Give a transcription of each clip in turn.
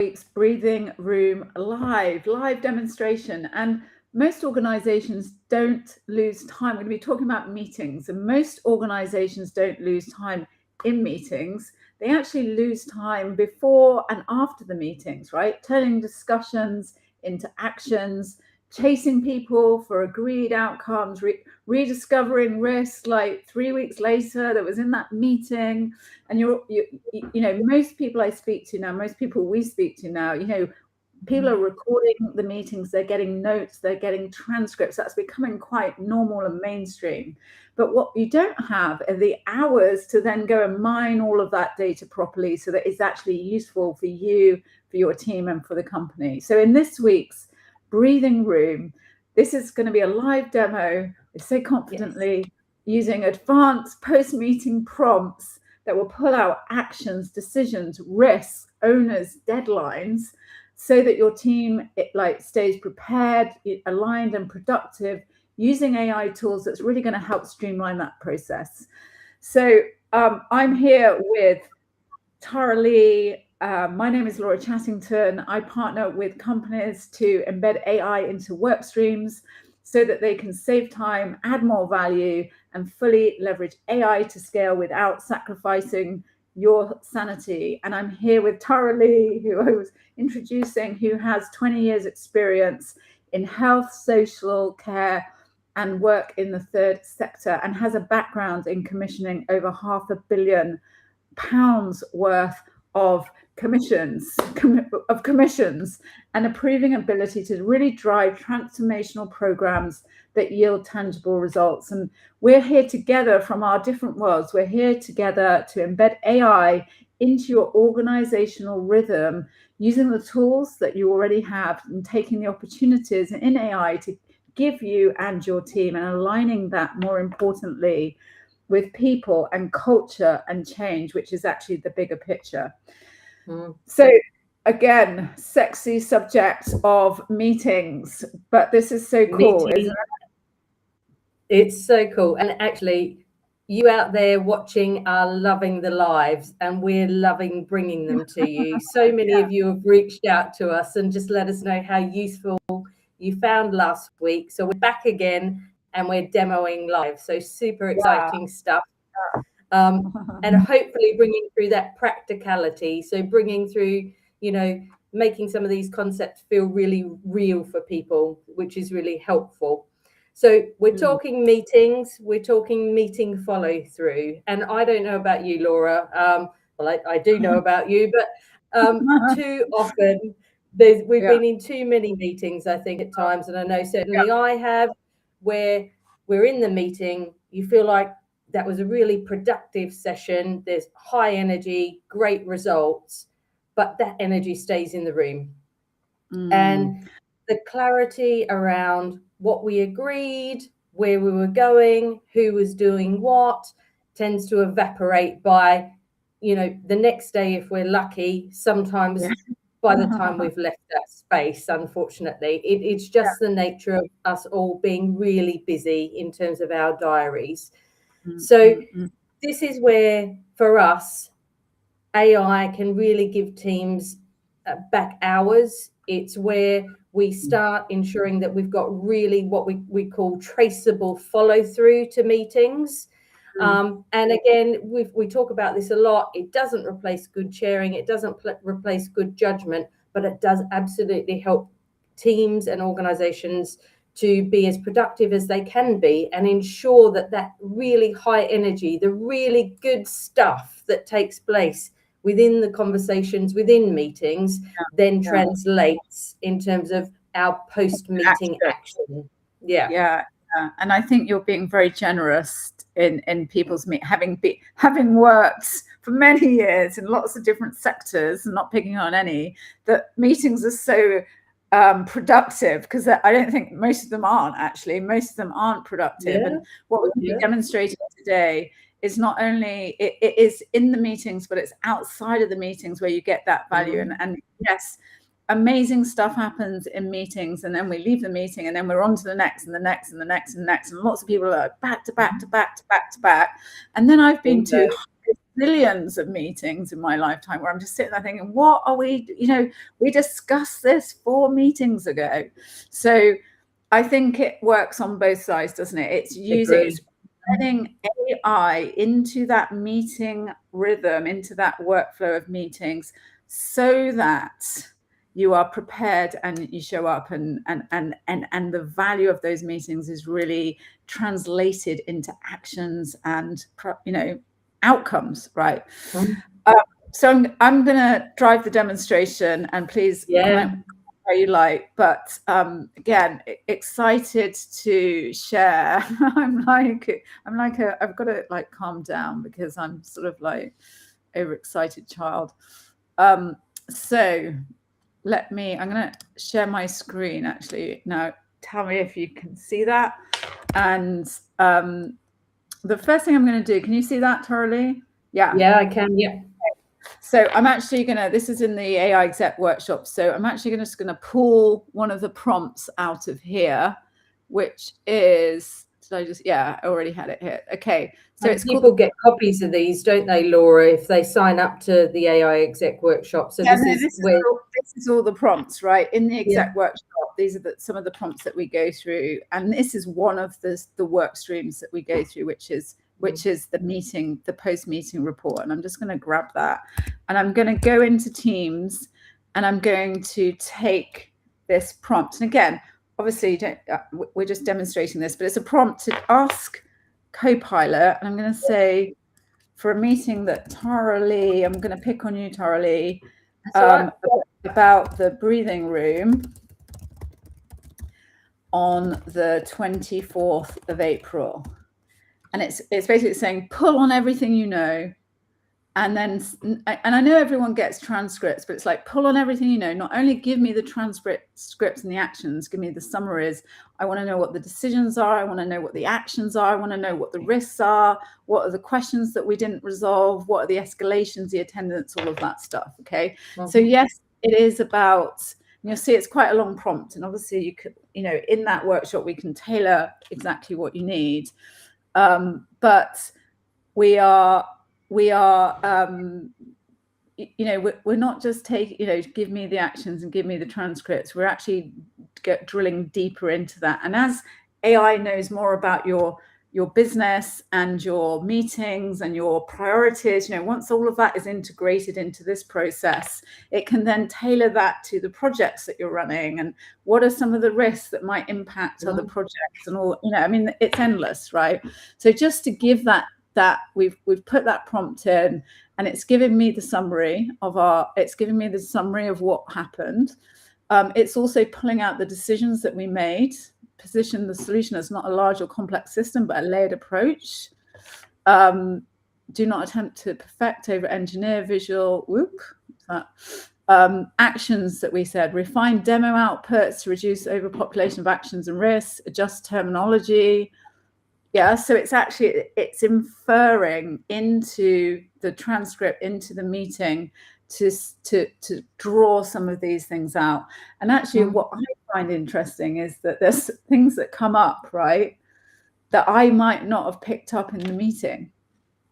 week's breathing room live demonstration. And most organizations don't lose time. We're going to be talking about meetings, and most organizations don't lose time in meetings. They actually lose time before and after the meetings, right? Turning discussions into actions, chasing people for agreed outcomes, rediscovering risk like 3 weeks later that was in that meeting. And you know, most people I speak to now, most people we speak to now, you know, people are recording the meetings, they're getting notes, they're getting transcripts. That's becoming quite normal and mainstream. But what you don't have are the hours to then go and mine all of that data properly so that it's actually useful for you, for your team, and for the company. So in this week's breathing room, this is going to be a live demo, I say confidently, using advanced post-meeting prompts that will pull out actions, decisions, risks, owners, deadlines, so that your team stays prepared, aligned and productive, using AI tools that's really going to help streamline that process. So I'm here with Tara Lee. My name is Laura Chattington. I partner with companies to embed AI into work streams so that they can save time, add more value, and fully leverage AI to scale without sacrificing your sanity. And I'm here with Tara Lee, who I was introducing, who has 20 years experience in health, social care, and work in the third sector, and has a background in commissioning over £500 million worth of commissions, and a proven ability to really drive transformational programs that yield tangible results. And we're here together from our different worlds. We're here together to embed AI into your organizational rhythm, using the tools that you already have and taking the opportunities in AI to give you and your team, and aligning that, more importantly, with people and culture and change, which is actually the bigger picture. So again, sexy subject of meetings, but this is so cool, isn't it? It's so cool. And actually, you out there watching are loving the lives, and we're loving bringing them to you. So many of you have reached out to us and just let us know how useful you found last week. So we're back again and we're demoing live. So super exciting stuff. And hopefully bringing through that practicality. So bringing through, you know, making some of these concepts feel really real for people, which is really helpful. So we're talking meetings, we're talking meeting follow through. And I don't know about you, Laura. Well, I do know about you, but too often we've been in too many meetings, I think, at times. And I know certainly I have, where we're in the meeting, you feel like that was a really productive session. There's high energy, great results, but that energy stays in the room. And the clarity around what we agreed, where we were going, who was doing what, tends to evaporate by, you know, the next day, if we're lucky, sometimes by the time we've left that space, unfortunately. It's just the nature of us all being really busy in terms of our diaries. So this is where, for us, AI can really give teams back hours. It's where we start ensuring that we've got really what we call traceable follow through to meetings. And again, we talk about this a lot. It doesn't replace good chairing. It doesn't replace good judgment, but it does absolutely help teams and organizations to be as productive as they can be, and ensure that that really high energy, the really good stuff that takes place within the conversations, within meetings, then translates in terms of our post-meeting action. Yeah. And I think you're being very generous in people's having worked for many years in lots of different sectors, and not picking on any, that meetings are so productive, because I don't think most of them aren't productive. And what we're going to be demonstrating today is not only it is in the meetings, but it's outside of the meetings where you get that value. And yes, amazing stuff happens in meetings, and then we leave the meeting and then we're on to the next and the next and the next and the next, and lots of people are back to back to back to back to back. And then I've been to billions of meetings in my lifetime where I'm just sitting there thinking, what are we, we discussed this 4 meetings ago. So I think it works on both sides, doesn't it? It's getting AI into that meeting rhythm, into that workflow of meetings, so that you are prepared and you show up, and the value of those meetings is really translated into actions and outcomes, right? So I'm going to drive the demonstration, and please comment how you like. But again, excited to share. I've got to like calm down because I'm sort of like overexcited child. So I'm going to share my screen actually now. Tell me if you can see that. And the first thing I'm going to do, can you see that, Tara-Lee? Yeah, I can. Yeah. So I'm actually this is in the AI exec workshop. So I'm actually just going to pull one of the prompts out of here, which is, I already had it here. Okay. So it's people get copies of these, don't they, Laura, if they sign up to the AI exec workshop? So this is all the prompts, right? In the exec workshop, these are some of the prompts that we go through. And this is one of the work streams that we go through, which is the post-meeting report. And I'm just going to grab that, and I'm going to go into Teams, and I'm going to take this prompt. And again, obviously, we're just demonstrating this, but it's a prompt to ask Copilot. And I'm going to say, for a meeting that Tara-Lee, I'm going to pick on you, Tara-Lee, about the breathing room on the 24th of April. And it's basically saying, pull on everything you know. And I know everyone gets transcripts, but it's like, pull on everything you know. Not only give me the transcripts and the actions, give me the summaries. I want to know what the decisions are. I want to know what the actions are. I want to know what the risks are. What are the questions that we didn't resolve? What are the escalations, the attendance, all of that stuff. Okay. So yes, it is about, you'll see it's quite a long prompt. And obviously you could, in that workshop, we can tailor exactly what you need. But we're not just taking, give me the actions and give me the transcripts. We're actually drilling deeper into that. And as AI knows more about your business and your meetings and your priorities, once all of that is integrated into this process, it can then tailor that to the projects that you're running, and what are some of the risks that might impact other projects, and all, it's endless, right? So just to give that we've put that prompt in, and it's given me the summary of what happened. It's also pulling out the decisions that we made, position the solution as not a large or complex system, but a layered approach. Do not attempt to perfect, over engineer, visual, actions that we said, refine demo outputs to reduce overpopulation of actions and risks, adjust terminology. Yeah, so it's inferring into the transcript, into the meeting, to draw some of these things out. And actually what I find interesting is that there's things that come up, right, that I might not have picked up in the meeting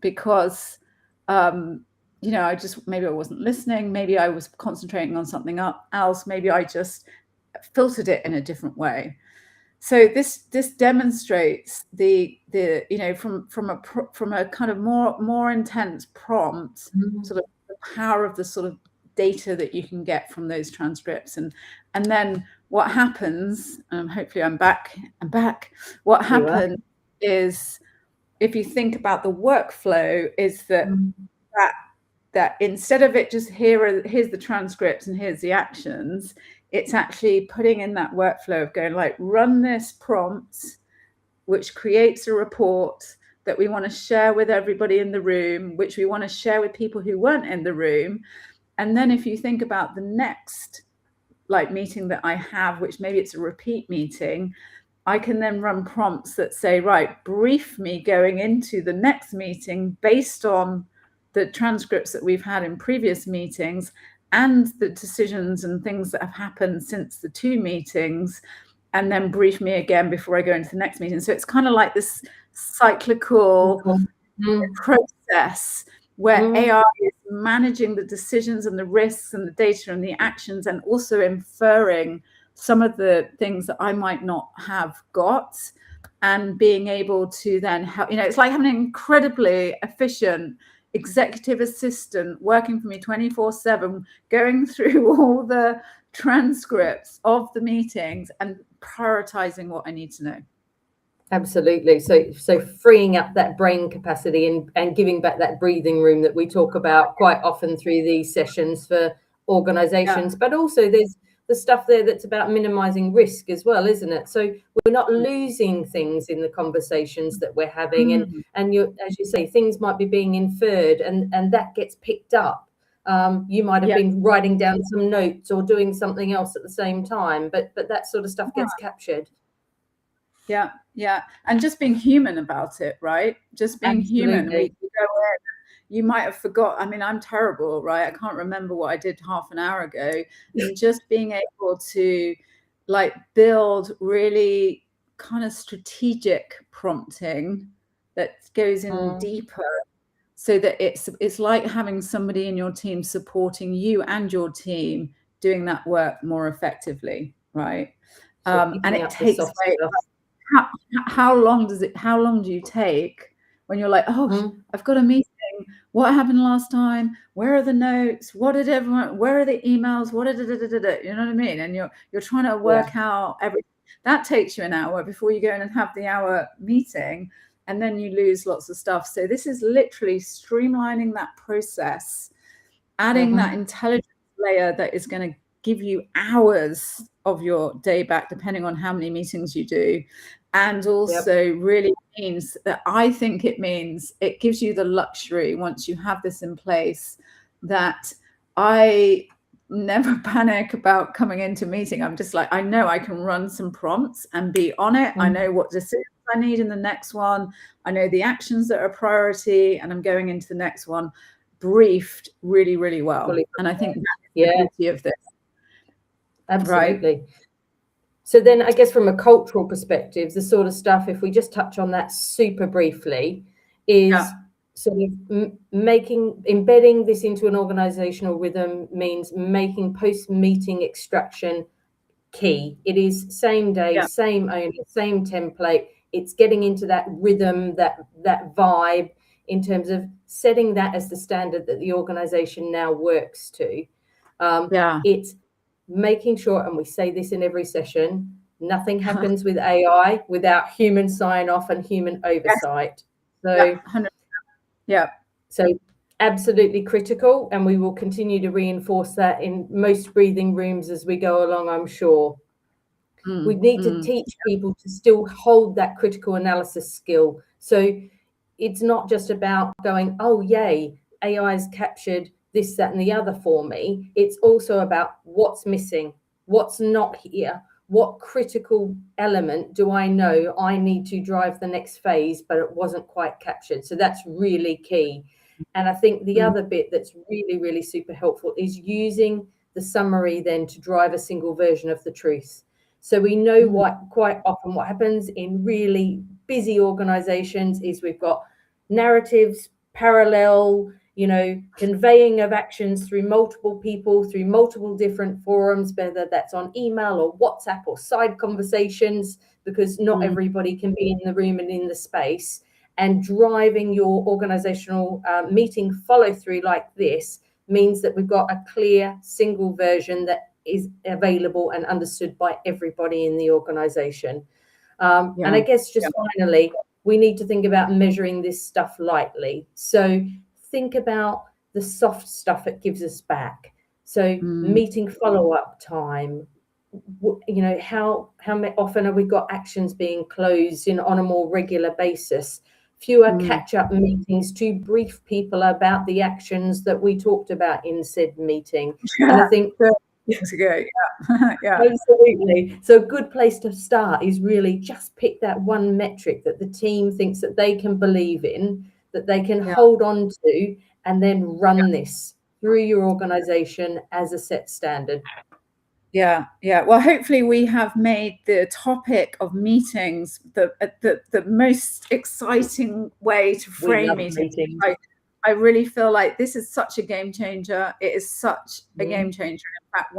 because maybe I wasn't listening, maybe I was concentrating on something else, maybe I just filtered it in a different way. So this demonstrates from a kind of more intense prompt, sort of the power of the sort of data that you can get from those transcripts, and then what happens. Hopefully, I'm back. What happens is, if you think about the workflow, is that instead of it just here's the transcripts and here's the actions, it's actually putting in that workflow of going like, run this prompt, which creates a report that we want to share with everybody in the room, which we want to share with people who weren't in the room. And then if you think about the next meeting that I have, which maybe it's a repeat meeting, I can then run prompts that say, right, brief me going into the next meeting based on the transcripts that we've had in previous meetings and the decisions and things that have happened since the 2 meetings, and then brief me again before I go into the next meeting. So it's kind of like this cyclical process where AI is managing the decisions and the risks and the data and the actions, and also inferring some of the things that I might not have got, and being able to then help. It's like having an incredibly efficient executive assistant working for me 24/7, going through all the transcripts of the meetings and prioritizing what I need to know. Absolutely. So freeing up that brain capacity and giving back that breathing room that we talk about quite often through these sessions for organizations. But also there's the stuff there that's about minimizing risk as well, isn't it? So we're not losing things in the conversations that we're having, and as you say, things might be being inferred, and that gets picked up. You might have been writing down some notes or doing something else at the same time, but that sort of stuff gets captured. Yeah. And just being human about it, right? Just being human. We go in, you might have forgot. I mean, I'm terrible, right? I can't remember what I did half an hour ago. And just being able to build really kind of strategic prompting that goes in deeper, so that it's like having somebody in your team supporting you and your team doing that work more effectively, right? And it takes away. How long do you take when you're like, I've got a meeting, what happened last time, where are the notes, where are the emails, you know what I mean? And you're trying to work out everything. That takes you an hour before you go in and have the hour meeting, and then you lose lots of stuff. So this is literally streamlining that process, adding that intelligence layer that is going to give you hours of your day back, depending on how many meetings you do. And also really means that, I think it means it gives you the luxury, once you have this in place, that I never panic about coming into a meeting. I'm just like, I know I can run some prompts and be on it. I know what decisions I need in the next one. I know the actions that are a priority, and I'm going into the next one briefed really, really well. And I think that's the beauty of this. Absolutely. Right? So then I guess from a cultural perspective, the sort of stuff, if we just touch on that super briefly, is sort of embedding this into an organizational rhythm means making post-meeting extraction key. It is same day, same owner, same template. It's getting into that rhythm, that vibe, in terms of setting that as the standard that the organization now works to. It's making sure, and we say this in every session, nothing happens with AI without human sign off and human oversight. So absolutely critical, and we will continue to reinforce that in most breathing rooms as we go along, I'm sure. We need to teach people to still hold that critical analysis skill. So it's not just about going, oh yay, AI's captured this, that, and the other for me. It's also about what's missing, what's not here, what critical element do I know I need to drive the next phase, but it wasn't quite captured. So that's really key. And I think the other bit that's really, really super helpful is using the summary then to drive a single version of the truth. So we know quite often what happens in really busy organizations is we've got narratives, parallel, conveying of actions through multiple people, through multiple different forums, whether that's on email or WhatsApp or side conversations, because not everybody can be in the room and in the space. And driving your organizational meeting follow through like this means that we've got a clear single version that is available and understood by everybody in the organization. And I guess just finally, we need to think about measuring this stuff lightly. So think about the soft stuff it gives us back. So meeting follow-up time, how often have we got actions being closed on a more regular basis? Fewer catch-up meetings to brief people about the actions that we talked about in said meeting. And I think absolutely. So a good place to start is really just pick that one metric that the team thinks that they can believe in, that they can hold on to, and then run this through your organization as a set standard. Well, hopefully we have made the topic of meetings the most exciting way to frame meetings. I really feel like this is such a game changer. It is such a game changer. In fact,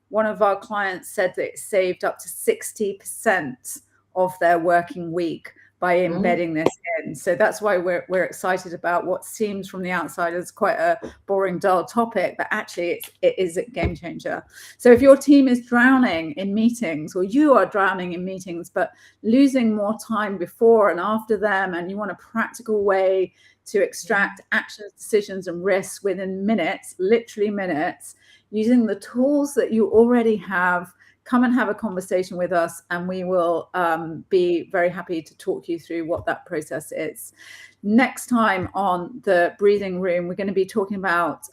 one of our clients said that it saved up to 60% of their working week by embedding this in. So that's why we're excited about what seems from the outside as quite a boring, dull topic, but actually it is a game changer. So if your team is drowning in meetings, or you are drowning in meetings, but losing more time before and after them, and you want a practical way to extract actions, decisions, and risks within minutes, literally minutes, using the tools that you already have, come and have a conversation with us, and we will be very happy to talk you through what that process is. Next time on the Breathing Room, we're going to be talking about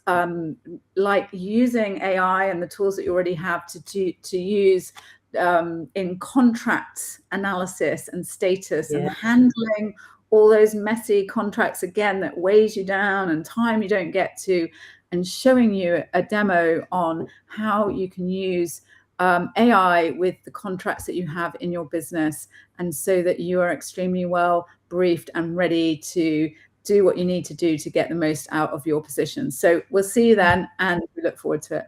like using AI and the tools that you already have to use in contract analysis and status, and handling all those messy contracts again that weighs you down and time you don't get to, and showing you a demo on how you can use AI with the contracts that you have in your business, and so that you are extremely well briefed and ready to do what you need to do to get the most out of your position. So we'll see you then, and we look forward to it.